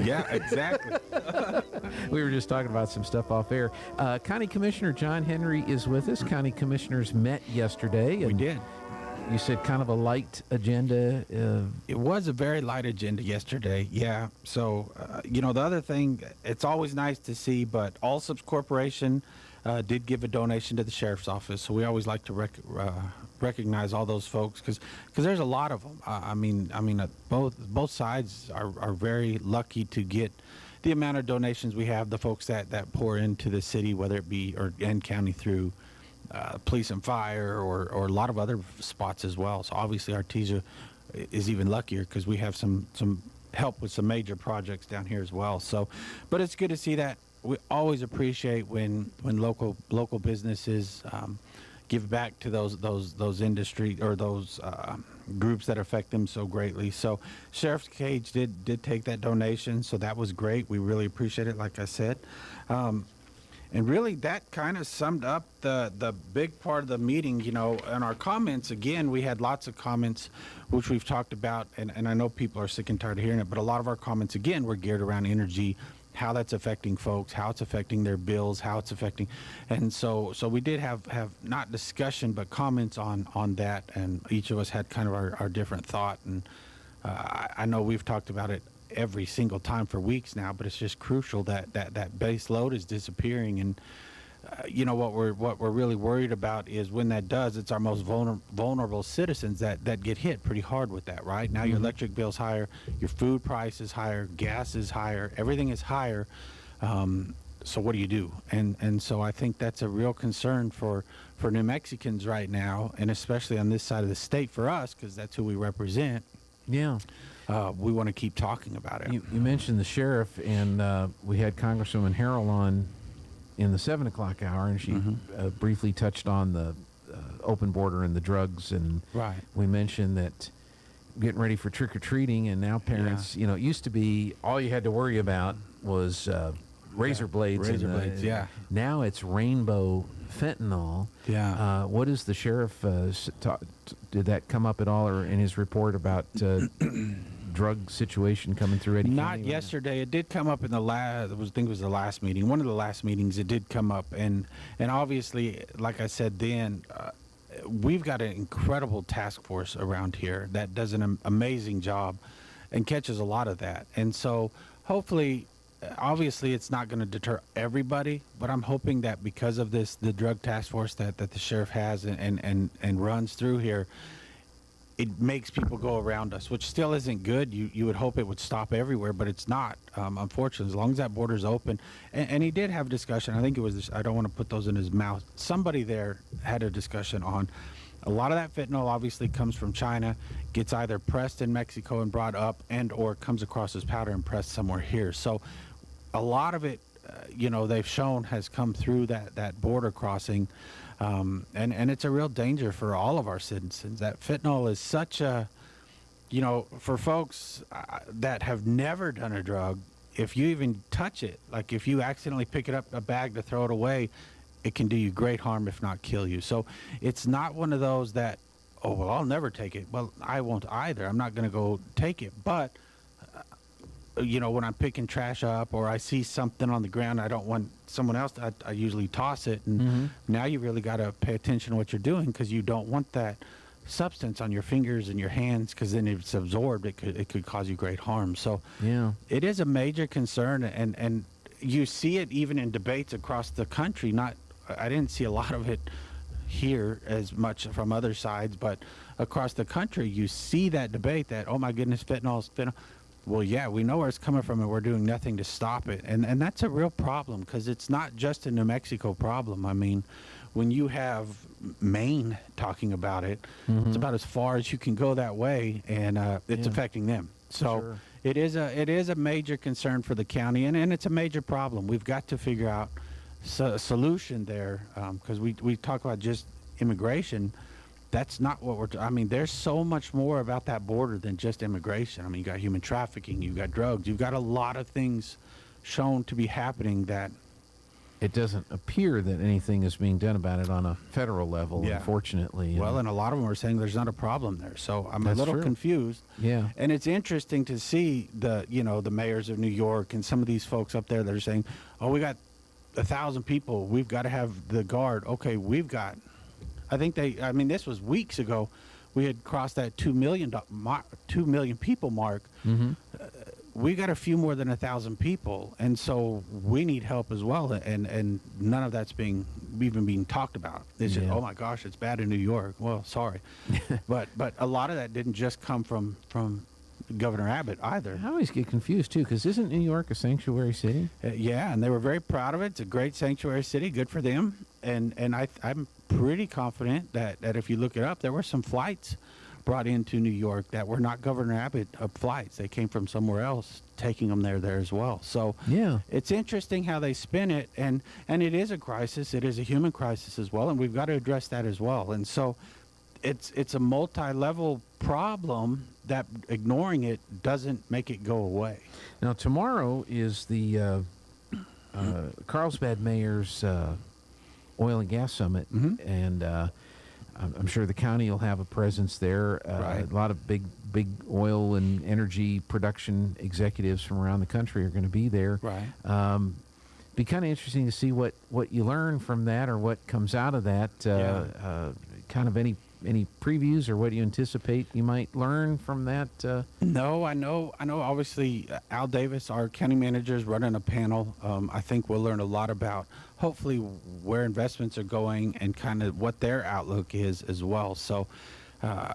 Yeah, exactly. We were just talking about some stuff off air. County Commissioner John Henry is with us. County Commissioners met yesterday. We did. You said kind of a light agenda. It was a very light agenda yesterday, yeah. So, the other thing, it's always nice to see, but Allsup's Corporation did give a donation to the sheriff's office. So we always like to recognize all those folks because there's a lot of them. Both sides are very lucky to get the amount of donations we have, the folks that pour into the city, whether it be and county through police and fire or a lot of other spots as well. So obviously Artesia is even luckier because we have some help with some major projects down here as well. So, but it's good to see that. We always appreciate when local businesses give back to those industry or those groups that affect them so greatly. So Sheriff's Cage did take that donation, so that was great. We really appreciate it, like I said. And really, that kind of summed up the big part of the meeting. In our comments, again, we had lots of comments, which we've talked about, and I know people are sick and tired of hearing it, but a lot of our comments, again, were geared around energy, how that's affecting folks, how it's affecting their bills, how it's affecting. And so we did have not discussion, but comments on that, and each of us had kind of our different thought. And I know we've talked about it every single time for weeks now, but it's just crucial that base load is disappearing. And what we're really worried about is when that does, it's our most vulnerable citizens that get hit pretty hard with that. Right now, your electric bill's higher, your food price is higher, gas is higher, everything is higher. So what do you do? And so I think that's a real concern for New Mexicans right now, and especially on this side of the state for us, because that's who we represent. Yeah. We want to keep talking about it. You mentioned the sheriff, and we had Congresswoman Harrell on in the 7 o'clock hour, and she briefly touched on the open border and the drugs. And right. We mentioned that getting ready for trick-or-treating, and now parents, it used to be all you had to worry about was razor blades. Razor blades, yeah. Now it's rainbow fentanyl. Yeah. What does the sheriff did that come up at all, or in his report about drug situation coming through Eddy Not County? yesterday. It did come up in the last. I think it was the last meeting. One of the last meetings. It did come up, and obviously, like I said then, we've got an incredible task force around here that does an amazing job, and catches a lot of that. And so, hopefully, obviously, it's not going to deter everybody, but I'm hoping that because of this, the drug task force that the sheriff has and runs through here, it makes people go around us, which still isn't good. You would hope it would stop everywhere, but it's not, unfortunately, as long as that border's open. And he did have a discussion. I think it was, I don't want to put those in his mouth. Somebody there had a discussion on a lot of that fentanyl obviously comes from China, gets either pressed in Mexico and brought up, and or comes across as powder and pressed somewhere here. So a lot of it, they've shown has come through that border crossing. And it's a real danger for all of our citizens. That fentanyl is such a, for folks that have never done a drug, if you even touch it, like if you accidentally pick it up a bag to throw it away, it can do you great harm, if not kill you. So it's not one of those that, oh, well, I'll never take it. Well, I won't either. I'm not going to go take it. But when I'm picking trash up or I see something on the ground, I don't want someone else, I usually toss it. And now you really got to pay attention to what you're doing, because you don't want that substance on your fingers and your hands, because then if it's absorbed, it could cause you great harm. So yeah, it is a major concern, and you see it even in debates across the country. I didn't see a lot of it here as much from other sides, but across the country, you see that debate that, oh my goodness, fentanyl is fentanyl. Well, yeah, we know where it's coming from, and we're doing nothing to stop it. And that's a real problem, because it's not just a New Mexico problem. I mean, when you have Maine talking about it, it's about as far as you can go that way, and it's affecting them. So sure. it is a major concern for the county, and it's a major problem. We've got to figure out a solution there, because we talk about just immigration. That's not what there's so much more about that border than just immigration. I mean, you got human trafficking, you've got drugs, you've got a lot of things shown to be happening that it doesn't appear that anything is being done about it on a federal level, Yeah. unfortunately. Well, and a lot of them are saying there's not a problem there. So I'm a That's little true. confused. Yeah. And it's interesting to see the mayors of New York and some of these folks up there that are saying, oh, we got 1,000 people. We've got to have the guard. Okay, I mean, this was weeks ago. We had crossed that 2 million people mark. Mm-hmm. We got a few more than 1,000 people, and so we need help as well. And none of that's even being talked about. It's just, Yeah. oh my gosh, it's bad in New York. Well, sorry, but a lot of that didn't just come from Governor Abbott either. I always get confused too, because isn't New York a sanctuary city? Yeah, and they were very proud of it. It's a great sanctuary city. Good for them. And I'm pretty confident that if you look it up, there were some flights brought into New York that were not Governor Abbott flights. They came from somewhere else, taking them there as well. So Yeah. it's interesting how they spin it, and it is a crisis. It is a human crisis as well, and we've got to address that as well. And so it's a multi-level problem that ignoring it doesn't make it go away. Now, tomorrow is the Carlsbad Mayor's Oil and Gas Summit, and I'm sure the county will have a presence there. Right. A lot of big oil and energy production executives from around the country are going to be there. Right. Be kind of interesting to see what you learn from that, or what comes out of that. Kind of any previews, or what do you anticipate you might learn from that? No, I know. Obviously, Al Davis, our county manager, is running a panel. I think we'll learn a lot about, hopefully, where investments are going and kind of what their outlook is as well. So, I'm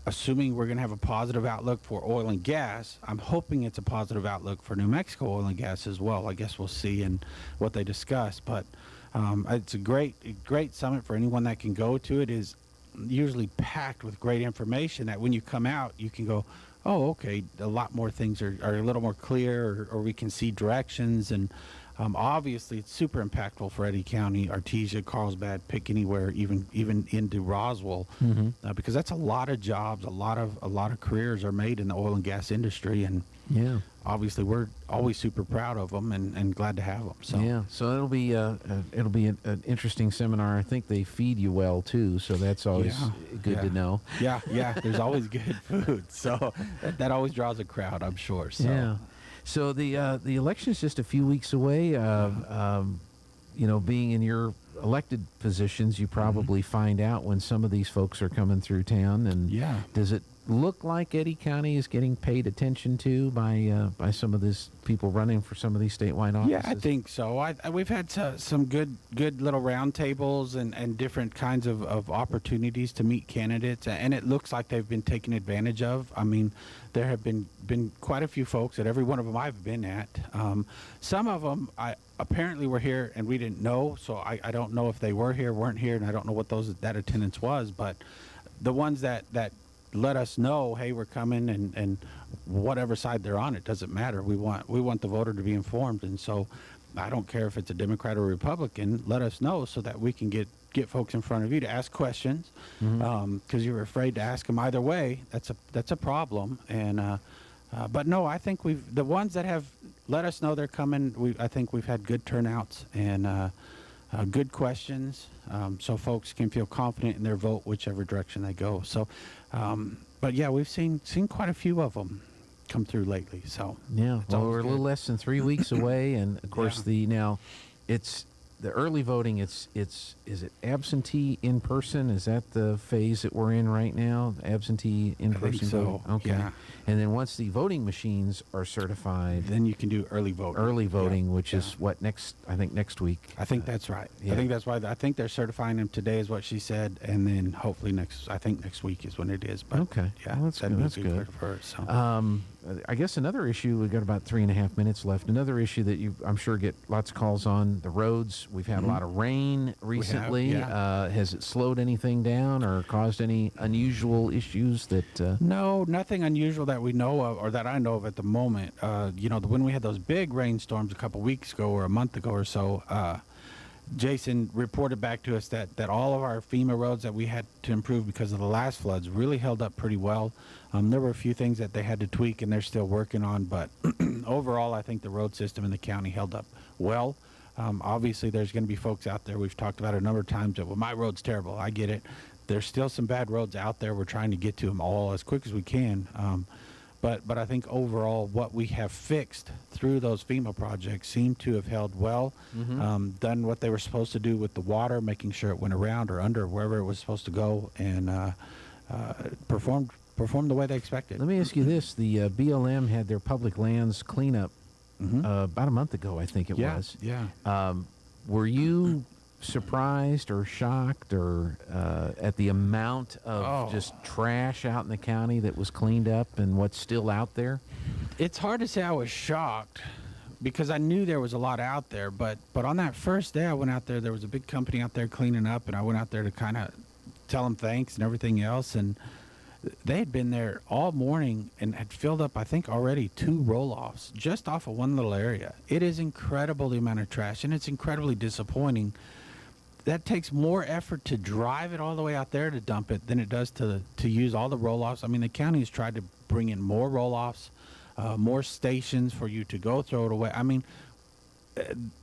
assuming we're going to have a positive outlook for oil and gas. I'm hoping it's a positive outlook for New Mexico oil and gas as well. I guess we'll see and what they discuss, but. It's a great summit for anyone that can go to it. Is usually packed with great information that when you come out, you can go, oh, okay, a lot more things are a little more clear, or we can see directions. And obviously, it's super impactful for Eddy County, Artesia, Carlsbad, pick anywhere, even into Roswell, because that's a lot of jobs, a lot of careers are made in the oil and gas industry, and Yeah. obviously we're always super proud of them and glad to have them. So Yeah, so it'll be an interesting seminar. I think they feed you well too, so that's always good to know. Yeah, there's always good food, so that always draws a crowd, I'm sure. So. Yeah. So the election is just a few weeks away. Being in your elected positions, you probably find out when some of these folks are coming through town. And Yeah. does it look like Eddy County is getting paid attention to by some of these people running for some of these statewide offices? Yeah, I think so. We've had some good little roundtables and different kinds of opportunities to meet candidates, and it looks like they've been taken advantage of. I mean, there have been quite a few folks at every one of them I've been at. Some of them apparently were here and we didn't know, so I don't know if they were here, weren't here, and I don't know what that attendance was. But the ones that let us know, hey, we're coming, and whatever side they're on, it doesn't matter. We want the voter to be informed, and so I don't care if it's a Democrat or Republican. Let us know so that we can get folks in front of you to ask questions, because you're afraid to ask them either way. That's a problem. And but no, I think the ones that have let us know they're coming. I think we've had good turnouts and good questions, so folks can feel confident in their vote, whichever direction they go. So, but yeah, we've seen quite a few of them come through lately. So Yeah, it's well, always we're a good. little less than 3 weeks away, and of course Yeah. it's the early voting. Is it absentee in person? Is that the phase that we're in right now? Absentee in person think so, voting? Okay. yeah. And then once the voting machines are certified, Then you can do early voting. early voting, which yeah. is what next? I think next week. I think that's right. yeah. I think that's why. I think they're certifying them today, is what she said, and then hopefully next week is when it is. But Okay. yeah, Well, that's that'd good. be That's good good. for her. So. I guess another issue, we've got about 3.5 minutes left. Another issue that I'm sure get lots of calls on, the roads. We've had a lot of rain recently. yeah. Has it slowed anything down or caused any unusual issues that... No, nothing unusual that we know of, or that I know of at the moment. When we had those big rainstorms a couple weeks ago or a month ago or so, Jason reported back to us that all of our FEMA roads that we had to improve because of the last floods really held up pretty well. There were a few things that they had to tweak and they're still working on, but overall, I think the road system in the county held up well. Obviously, there's going to be folks out there. We've talked about it a number of times that, well, my road's terrible. I get it. There's still some bad roads out there. We're trying to get to them all as quick as we can. But I think overall, what we have fixed through those FEMA projects seem to have held well, done what they were supposed to do with the water, making sure it went around or under wherever it was supposed to go, and performed the way they expected. Let me ask you this. The BLM had their public lands cleanup about a month ago, I think it was. Yeah. Were you surprised or shocked or at the amount of just trash out in the county that was cleaned up and what's still out there? It's hard to say I was shocked because I knew there was a lot out there, but on that first day I went out there was a big company out there cleaning up, and I went out there to kind of tell them thanks and everything else, and they had been there all morning and had filled up, I think, already 2 roll-offs just off of one little area. It is incredible, the amount of trash, and it's incredibly disappointing. That takes more effort to drive it all the way out there to dump it than it does to use all the roll-offs. I mean, the county has tried to bring in more roll-offs, more stations for you to go throw it away. I mean,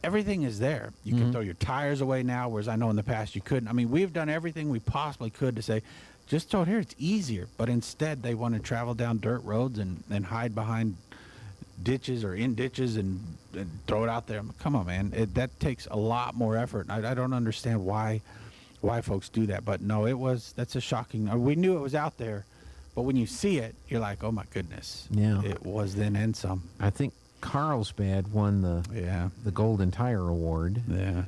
everything is there. You can throw your tires away now, whereas I know in the past you couldn't. I mean, we've done everything we possibly could to say, just throw it here. It's easier. But instead, they want to travel down dirt roads and hide behind ditches or in ditches and throw it out there. Come on, man. That takes a lot more effort. I don't understand why folks do that. But no, that's a shocking. We knew it was out there, but when you see it, you're like, oh my goodness. Yeah. It was then and some. I think Carlsbad won the Golden Tire Award. Yeah.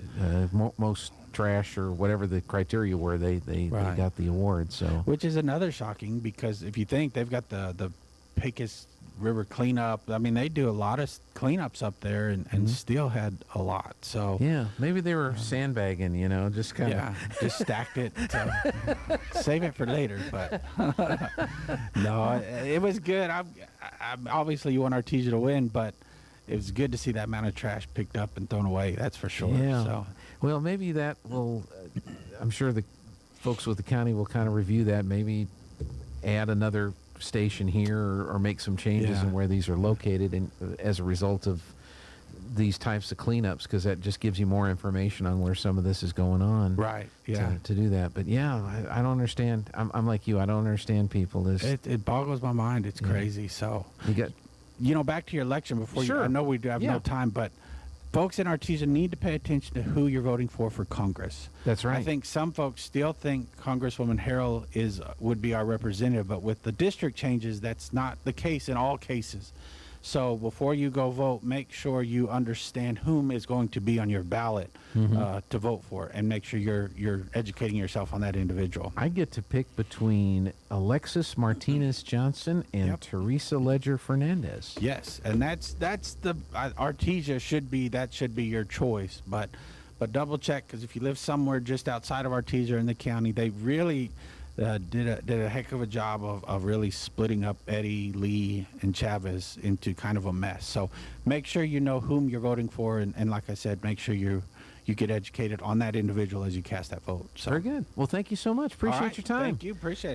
Most trash or whatever the criteria were, they got the award. So, which is another shocking, because if you think they've got the Pecos River cleanup, I mean, they do a lot of cleanups up there and still had a lot. So yeah, maybe they were sandbagging, just kind of just stacked it to save it for later. But no, it was good. I'm obviously you want Artesia to win, but it was good to see that amount of trash picked up and thrown away. That's for sure. Yeah. So. Well, maybe that will. I'm sure the folks with the county will kind of review that. Maybe add another station here or make some changes in where these are located, and as a result of these types of cleanups, because that just gives you more information on where some of this is going on. Right. Yeah. To do that. But yeah, I don't understand. I'm like you. I don't understand people. It boggles my mind. It's crazy. So you got. Back to your election before Sure. I know we do have no time, but folks in Artesia need to pay attention to who you're voting for Congress. That's right. I think some folks still think Congresswoman Harrell would be our representative, but with the district changes, that's not the case in all cases. So before you go vote, make sure you understand whom is going to be on your ballot to vote for, and make sure you're educating yourself on that individual. I get to pick between Alexis Martinez Johnson and Teresa Ledger Fernandez. Yes, and that's the Artesia should be your choice, but double check, because if you live somewhere just outside of Artesia in the county, they really did a heck of a job of really splitting up Eddy, Lee, and Chavez into kind of a mess. So make sure you know whom you're voting for, and like I said, make sure you get educated on that individual as you cast that vote. So. Very good. Well, thank you so much. Appreciate your time. Thank you. Appreciate it.